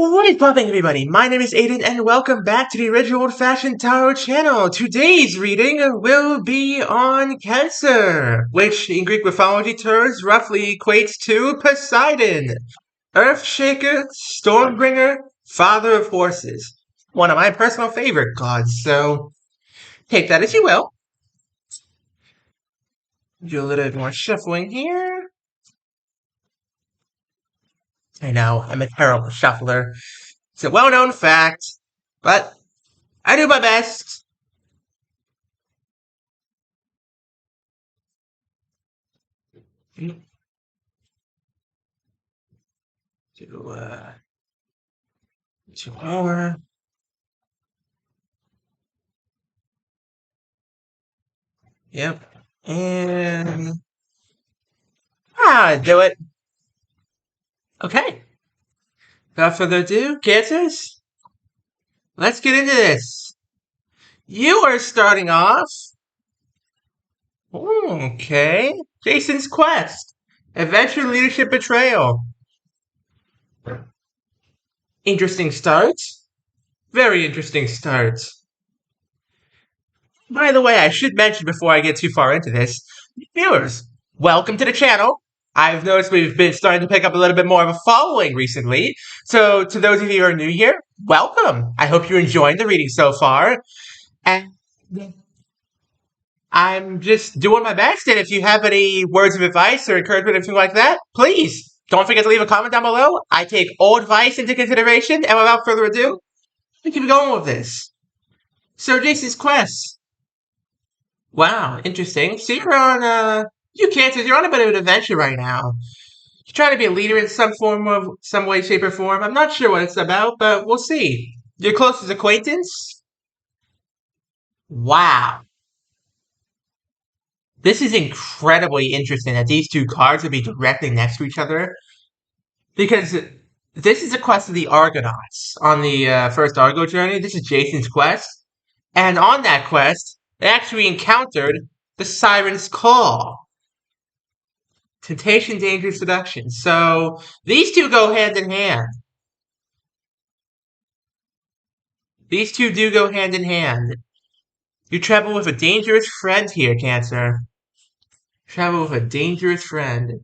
What is popping, everybody? My name is Aiden, and welcome back to the original old-fashioned tarot channel. Today's reading will be on Cancer, which in Greek mythology terms roughly equates to Poseidon, Earthshaker, Stormbringer, Father of Horses. One of my personal favorite gods, so take that as you will. Do a little bit more shuffling here. I know, I'm a terrible shuffler. It's a well-known fact, but I do my best. To more. Yep. And do it. Okay. Without further ado, Cancers, let's get into this. You are starting off. Okay. Jason's Quest. Adventure, Leadership, Betrayal. Interesting start. Very interesting start. By the way, I should mention before I get too far into this, viewers, welcome to the channel. I've noticed we've been starting to pick up a little bit more of a following recently. So to those of you who are new here, welcome. I hope you're enjoying the reading so far. And I'm just doing my best. And if you have any words of advice or encouragement or anything like that, please don't forget to leave a comment down below. I take all advice into consideration. And without further ado, we keep going with this. So Jason's Quest. Wow, interesting. So you're on, you Cancers, you're on a bit of an adventure right now. You're trying to be a leader in some way, shape, or form. I'm not sure what it's about, but we'll see. Your closest acquaintance? Wow. This is incredibly interesting that these two cards would be directly next to each other. Because this is a quest of the Argonauts on the first Argo journey. This is Jason's quest. And on that quest, they actually encountered the Siren's Call. Temptation, danger, seduction. So these two go hand in hand. These two do go hand in hand. You travel with a dangerous friend here, Cancer. Travel with a dangerous friend.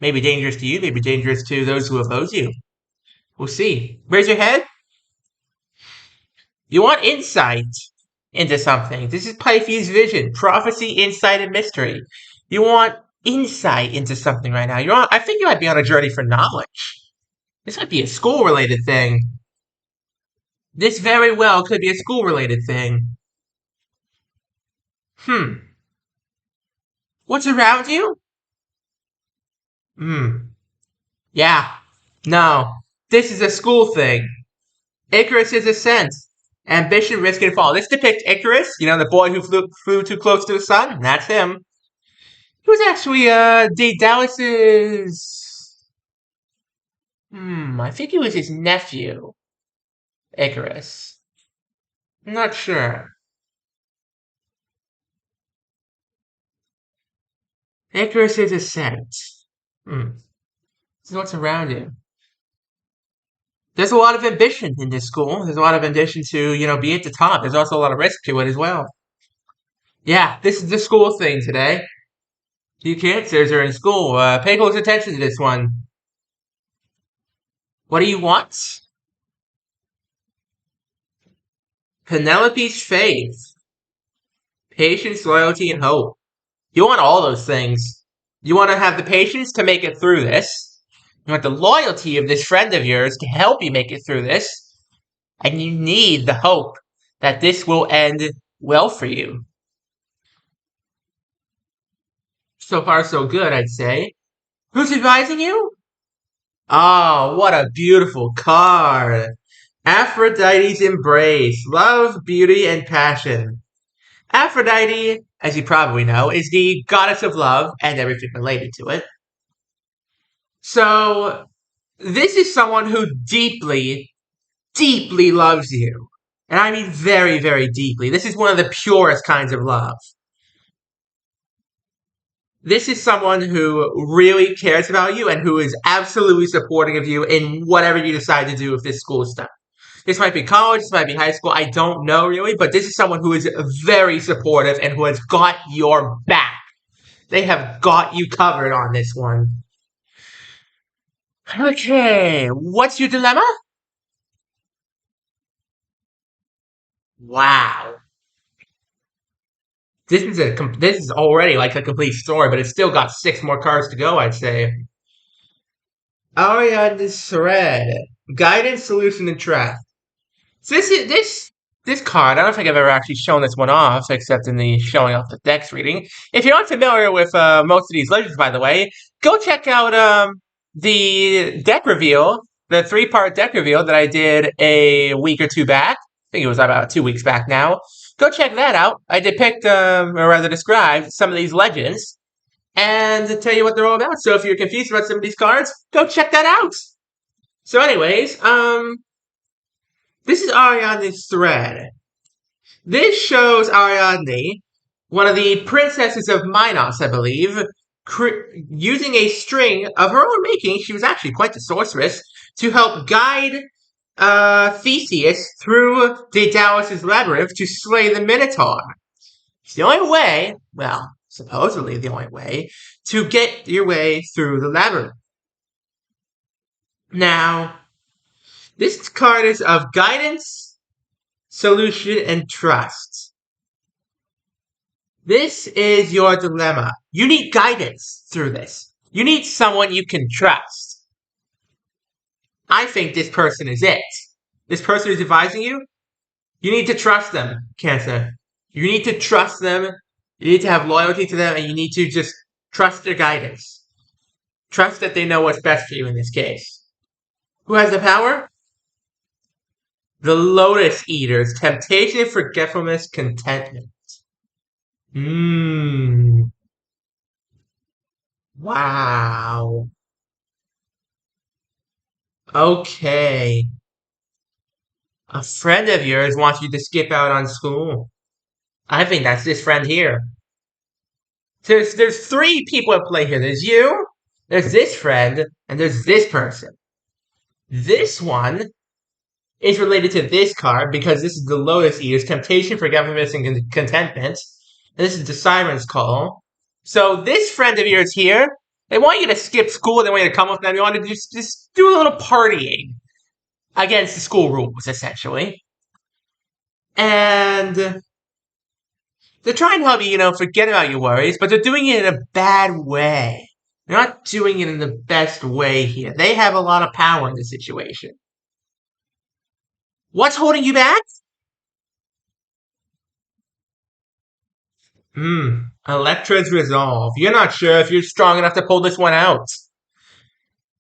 Maybe dangerous to you, maybe dangerous to those who oppose you. We'll see. Raise your head. You want insight into something. This is Pisces vision, prophecy, insight, and mystery. You want insight into something right now. I think you might be on a journey for knowledge. This might be a school-related thing. This very well could be a school-related thing. What's around you? Yeah. No. This is a school thing. Icarus's ascent. Ambition, risk, and fall. This depicts Icarus, you know, the boy who flew too close to the sun. That's him. He was actually, Daedalus's... I think he was his nephew. Icarus. I'm not sure. Icarus's ascent. This is what's around him. There's a lot of ambition in this school. There's a lot of ambition to, you know, be at the top. There's also a lot of risk to it as well. Yeah, this is the school thing today. You Cancers are in school. Pay close attention to this one. What do you want? Penelope's faith. Patience, loyalty, and hope. You want all those things. You want to have the patience to make it through this. You want the loyalty of this friend of yours to help you make it through this. And you need the hope that this will end well for you. So far, so good, I'd say. Who's advising you? Oh, what a beautiful card. Aphrodite's embrace. Love, beauty, and passion. Aphrodite, as you probably know, is the goddess of love and everything related to it. So, this is someone who deeply, deeply loves you. And I mean very, very deeply. This is one of the purest kinds of love. This is someone who really cares about you and who is absolutely supporting of you in whatever you decide to do with this school stuff. This might be college, this might be high school, I don't know really, but this is someone who is very supportive and who has got your back. They have got you covered on this one. Okay, what's your dilemma? Wow. This is already like a complete story, but it's still got 6 more cards to go, I'd say. Ariadne's thread. Guidance, solution, and trap. So this card, I don't think I've ever actually shown this one off, except in the showing off the decks reading. If you're not familiar with most of these legends, by the way, go check out the deck reveal, the 3-part deck reveal that I did a week or two back. I think it was about 2 weeks back now. Go check that out. I depict, or rather describe, some of these legends and tell you what they're all about. So if you're confused about some of these cards, go check that out. So anyways, this is Ariadne's thread. This shows Ariadne, one of the princesses of Minos, I believe, using a string of her own making. She was actually quite the sorceress to help guide Theseus through Daedalus' labyrinth to slay the Minotaur. It's the only way, well, supposedly the only way, to get your way through the labyrinth. Now, this card is of guidance, solution, and trust. This is your dilemma. You need guidance through this. You need someone you can trust. I think this person is it. This person who's advising you, you need to trust them, Cancer. You need to trust them. You need to have loyalty to them, and you need to just trust their guidance. Trust that they know what's best for you in this case. Who has the power? The Lotus Eaters. Temptation, forgetfulness, contentment. Wow. Okay. A friend of yours wants you to skip out on school. I think that's this friend here. There's 3 people at play here. There's you, there's this friend, and there's this person. This one is related to this card because this is the Lotus Eaters, Temptation, Forgetfulness, and Contentment. And this is the Siren's Call. So this friend of yours here, they want you to skip school, they want you to come with them, they want to just do a little partying against the school rules, essentially. And they're trying to help you, forget about your worries, but they're doing it in a bad way. They're not doing it in the best way here. They have a lot of power in this situation. What's holding you back? Electra's Resolve. You're not sure if you're strong enough to pull this one out.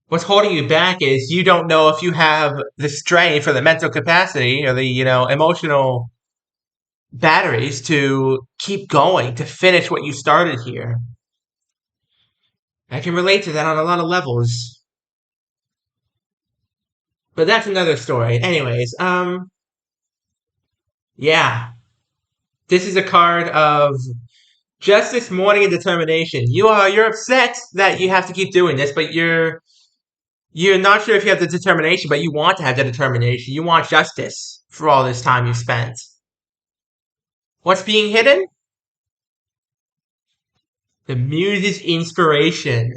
What's holding you back is you don't know if you have the strength or the mental capacity or the, emotional batteries to keep going, to finish what you started here. I can relate to that on a lot of levels. But that's another story. Anyways, yeah. This is a card of justice, mourning, and determination. You're upset that you have to keep doing this, but you're not sure if you have the determination, but you want to have the determination. You want justice for all this time you've spent. What's being hidden? The Muse's Inspiration.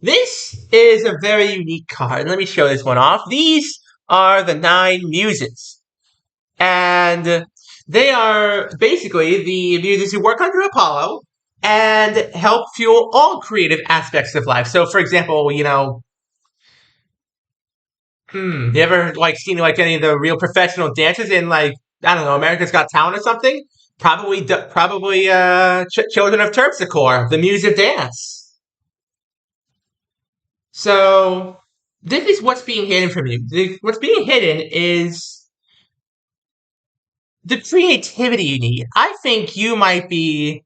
This is a very unique card. Let me show this one off. These are the 9 Muses. And they are basically the Muses who work under Apollo and help fuel all creative aspects of life. So, for example, you ever seen any of the real professional dancers in I don't know, America's Got Talent or something? Probably Children of Terpsichore, the Muse of Dance. So, this is what's being hidden from you. What's being hidden is the creativity you need. I think you might be...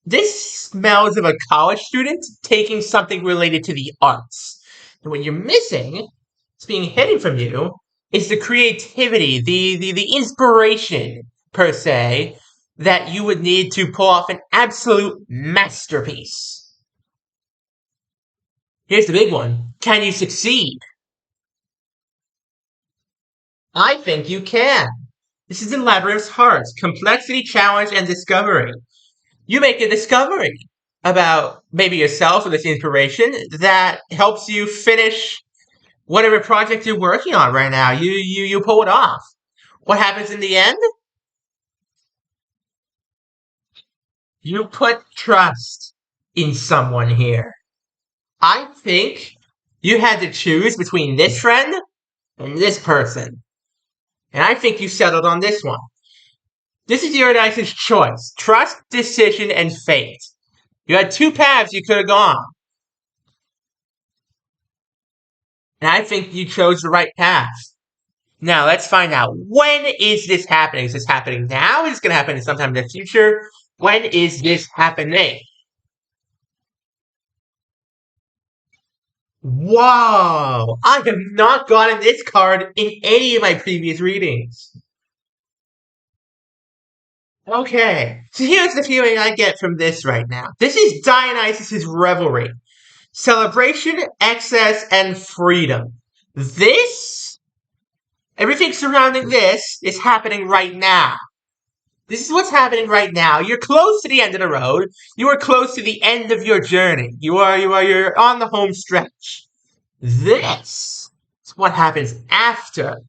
This smells of a college student taking something related to the arts. And what you're missing, it's being hidden from you, is the creativity, the inspiration, per se, that you would need to pull off an absolute masterpiece. Here's the big one. Can you succeed? I think you can. This is in Labyrinth's Hearts. Complexity, challenge, and discovery. You make a discovery about maybe yourself or this inspiration that helps you finish whatever project you're working on right now. You pull it off. What happens in the end? You put trust in someone here. I think you had to choose between this friend and this person. And I think you settled on this one. This is Eurydice's choice. Trust, decision, and fate. You had two paths you could have gone. And I think you chose the right path. Now, let's find out. When is this happening? Is this happening now? Is this going to happen sometime in the future? When is this happening? Wow! I have not gotten this card in any of my previous readings. Okay, so here's the feeling I get from this right now. This is Dionysus' revelry. Celebration, excess, and freedom. Everything surrounding this is happening right now. This is what's happening right now. You're close to the end of the road. You are close to the end of your journey. You're on the home stretch. This is what happens after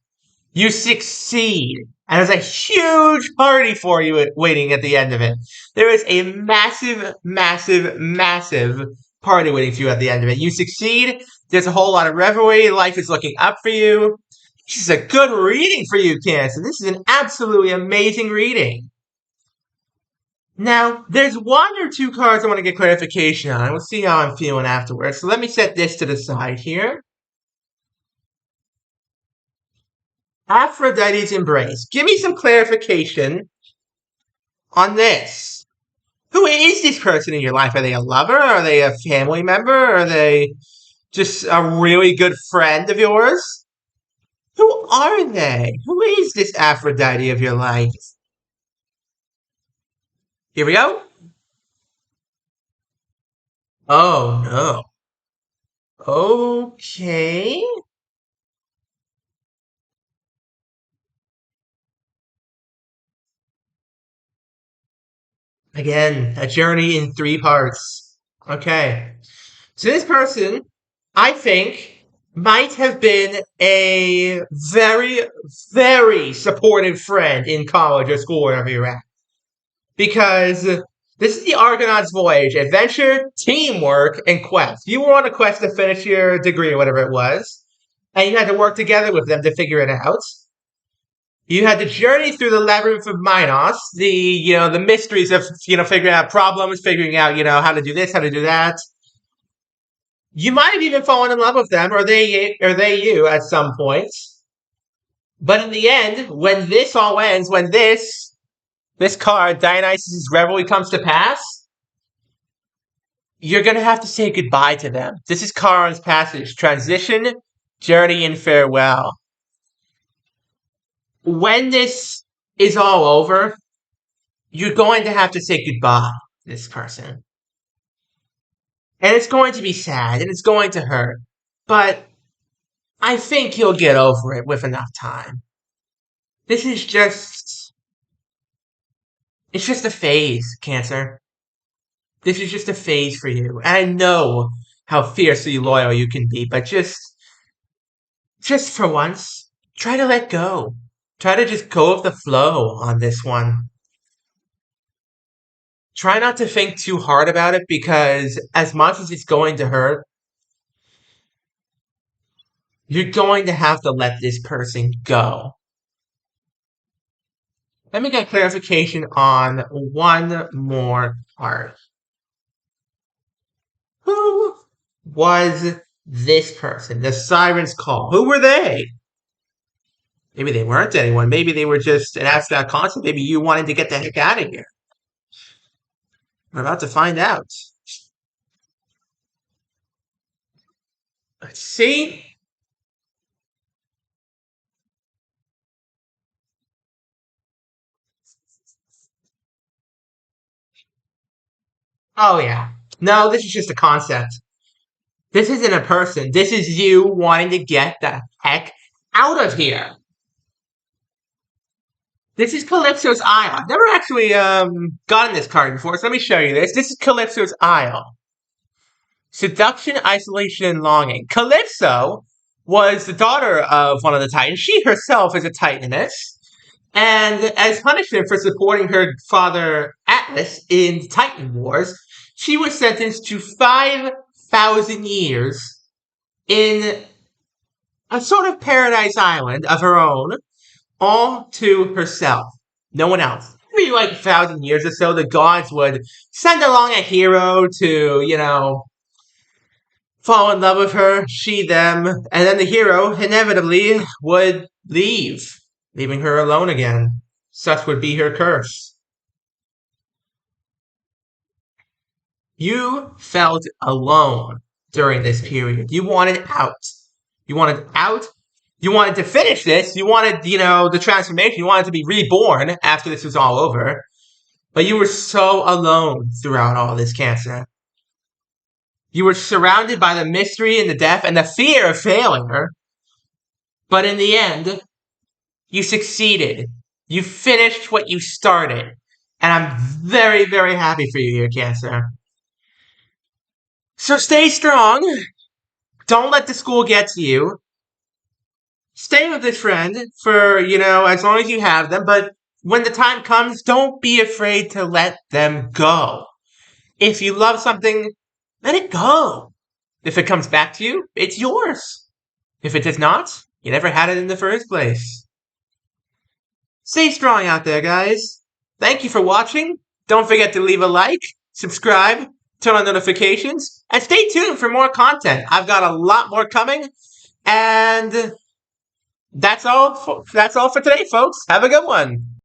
you succeed. And there's a huge party for you waiting at the end of it. There is a massive, massive, massive party waiting for you at the end of it. You succeed. There's a whole lot of revelry. Life is looking up for you. This is a good reading for you, Cancer. This is an absolutely amazing reading. Now, there's one or two cards I want to get clarification on. We'll see how I'm feeling afterwards. So let me set this to the side here. Aphrodite's embrace. Give me some clarification on this. Who is this person in your life? Are they a lover? Are they a family member? Are they just a really good friend of yours? Who are they? Who is this Aphrodite of your life? Here we go. Oh, no. Okay. Again, a journey in three parts. Okay. So this person, I think, might have been a very, very supportive friend in college or school, wherever you're at. Because this is the Argonaut's voyage. Adventure, teamwork, and quest. You were on a quest to finish your degree or whatever it was. And you had to work together with them to figure it out. You had to journey through the labyrinth of Minos, the mysteries of figuring out problems, figuring out how to do this, how to do that. You might have even fallen in love with them, or they you at some point. But in the end, when this all ends, when this card, Dionysus' Revelry, comes to pass, you're gonna have to say goodbye to them. This is Charon's passage: transition, journey, and farewell. When this is all over, you're going to have to say goodbye to this person. And it's going to be sad, and it's going to hurt. But I think you'll get over it with enough time. This is it's just a phase, Cancer. This is just a phase for you. And I know how fiercely loyal you can be, but just for once, try to let go. Try to just go with the flow on this one. Try not to think too hard about it, because as much as it's going to hurt, you're going to have to let this person go. Let me get clarification on one more part. Who was this person? The Siren's Call. Who were they? Maybe they weren't anyone. Maybe they were just an abstract concept. Maybe you wanted to get the heck out of here. We're about to find out. Let's see. Oh, yeah. No, this is just a concept. This isn't a person. This is you wanting to get the heck out of here. This is Calypso's Isle. I've never actually gotten this card before, so let me show you this. This is Calypso's Isle. Seduction, isolation, and longing. Calypso was the daughter of one of the Titans. She herself is a Titaness. And as punishment for supporting her father Atlas in Titan Wars, she was sentenced to 5,000 years in a sort of paradise island of her own, all to herself. No one else. Maybe like 1,000 years or so, the gods would send along a hero to, fall in love with her, she, them, and then the hero inevitably would leave, leaving her alone again. Such would be her curse. You felt alone during this period. You wanted out. You wanted out. You wanted to finish this. You wanted, the transformation. You wanted to be reborn after this was all over. But you were so alone throughout all this, Cancer. You were surrounded by the mystery and the death and the fear of failure. But in the end, you succeeded. You finished what you started. And I'm very, very happy for you here, Cancer. So stay strong. Don't let the school get to you. Stay with this friend for, as long as you have them. But when the time comes, don't be afraid to let them go. If you love something, let it go. If it comes back to you, it's yours. If it does not, you never had it in the first place. Stay strong out there, guys. Thank you for watching. Don't forget to leave a like, subscribe, turn on notifications, and stay tuned for more content. I've got a lot more coming, and that's all for today, folks. Have a good one.